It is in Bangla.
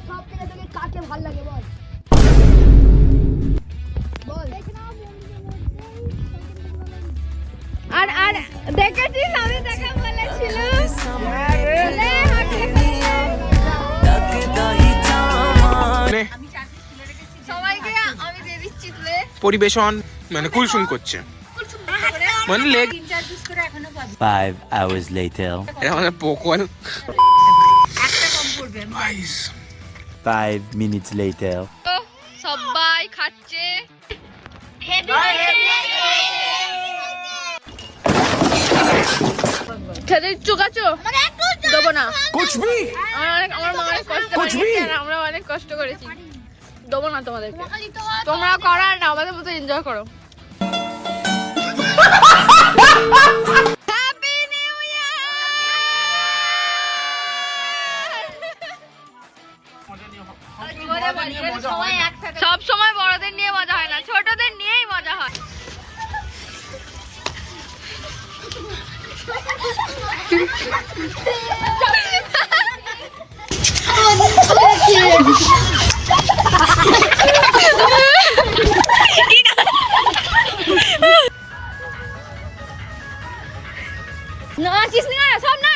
সব থেকে তোকে কাকে ভালো লাগে বল? আর আর দেখেছিস আমি দেখা বলেছিল সবাইকে আমি দিয়ে দিচ্ছি তুলে পরিবেশন মানে কুলসুম করছে মানে লেগ 5 hours later. এটা মানে পোকল একটা কম পড়বে 5 minutes later. সবাই খাচ্ছে খেতে ইচ্ছুক আছো? দেবো না আমার মা অনেক কষ্ট করেছে আর আমরা অনেক কষ্ট করেছি, দেবো না তোমাদেরকে। তোমরা করো আর না আমাদের মতো এনজয় করো। Happy new year. সব সময় বড়দের নিয়ে মজা হয় না, ছোটদের নিয়েই মজা হয়। নাচিস না, সব না